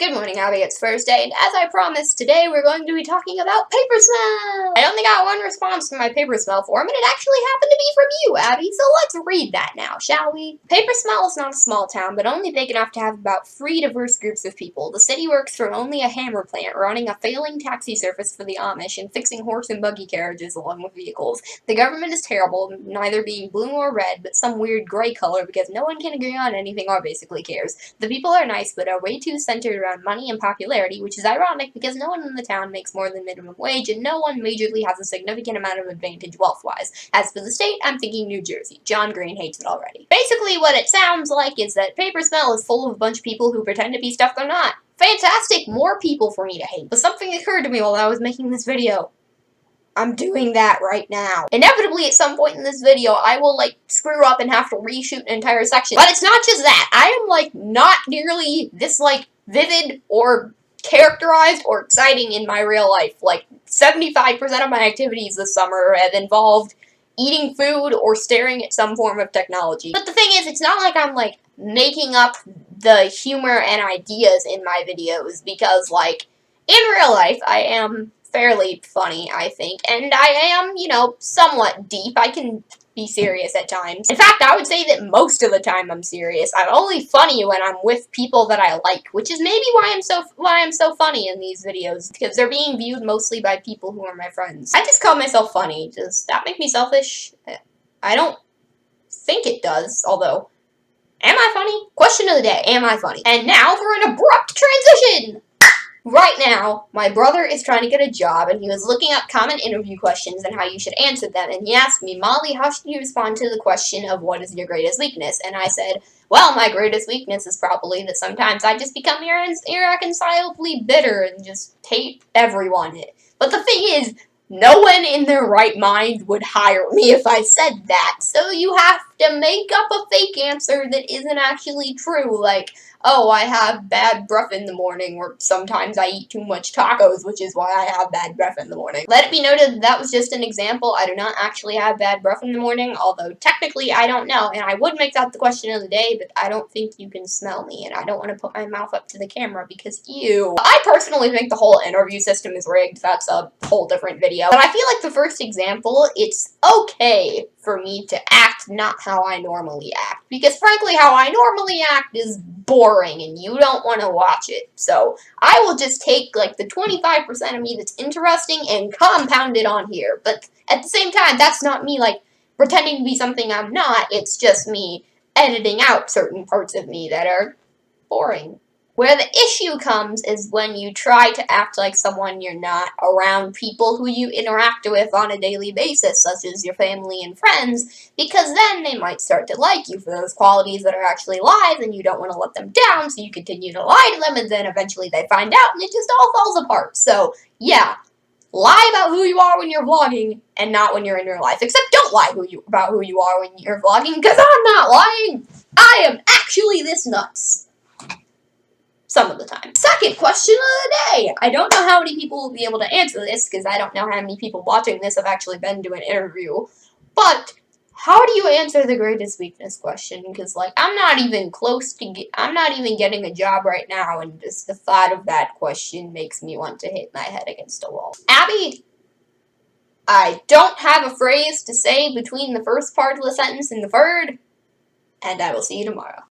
Good morning, Abby. It's Thursday, and as I promised, today we're going to be talking about Papersmell! I only got one response to my Papersmell form, and it actually happened to be from you, Abby, so let's read that now, shall we? Papersmell is not a small town, but only big enough to have about 3 diverse groups of people. The city works for only a hammer plant, running a failing taxi service for the Amish, and fixing horse and buggy carriages along with vehicles. The government is terrible, neither being blue nor red, but some weird gray color because no one can agree on anything or basically cares. The people are nice, but are way too centered around money and popularity, which is ironic because no one in the town makes more than minimum wage and no one majorly has a significant amount of advantage wealth-wise. As for the state, I'm thinking New Jersey. John Green hates it already. Basically what it sounds like is that Papersmell is full of a bunch of people who pretend to be stuff they're not. Fantastic! More people for me to hate. But something occurred to me while I was making this video. I'm doing that right now. Inevitably, at some point in this video, I will, screw up and have to reshoot an entire section. But it's not just that. I am, not nearly this, vivid or characterized or exciting in my real life. 75% of my activities this summer have involved eating food or staring at some form of technology. But the thing is, it's not like I'm, making up the humor and ideas in my videos, because, in real life, I am fairly funny, I think, and I am, somewhat deep. I can be serious at times. In fact, I would say that most of the time I'm serious. I'm only funny when I'm with people that I like, which is maybe why I'm so funny in these videos, because they're being viewed mostly by people who are my friends. I just call myself funny. Does that make me selfish? I don't think it does, although, am I funny? Question of the day, am I funny? And now for an abrupt transition! Right now, my brother is trying to get a job, and he was looking up common interview questions and how you should answer them, and he asked me, Molly, how should you respond to the question of what is your greatest weakness? And I said, well, my greatest weakness is probably that sometimes I just become irreconcilably bitter and just hate everyone. But the thing is, no one in their right mind would hire me if I said that, so you have to make up a fake answer that isn't actually true, oh, I have bad breath in the morning, or sometimes I eat too much tacos, which is why I have bad breath in the morning. Let it be noted that was just an example. I do not actually have bad breath in the morning, although technically I don't know, and I would make that the question of the day, but I don't think you can smell me, and I don't want to put my mouth up to the camera because ew. I personally think the whole interview system is rigged. That's a whole different video. But I feel like the first example, it's okay for me to act not how I normally act. Because frankly, how I normally act is boring and you don't want to watch it. So I will just take the 25% of me that's interesting and compound it on here. But at the same time, that's not me pretending to be something I'm not. It's just me editing out certain parts of me that are boring. Where the issue comes is when you try to act like someone you're not around people who you interact with on a daily basis, such as your family and friends, because then they might start to like you for those qualities that are actually lies, and you don't want to let them down, so you continue to lie to them, and then eventually they find out, and it just all falls apart. So, yeah, lie about who you are when you're vlogging, and not when you're in real life. Except don't lie about who you are when you're vlogging, because I'm not lying! I am actually this nuts. Some of the time. Second question of the day. I don't know how many people will be able to answer this, because I don't know how many people watching this have actually been to an interview. But, how do you answer the greatest weakness question? Because, I'm not even getting a job right now, and just the thought of that question makes me want to hit my head against a wall. Abby, I don't have a phrase to say between the first part of the sentence and the third, and I will see you tomorrow.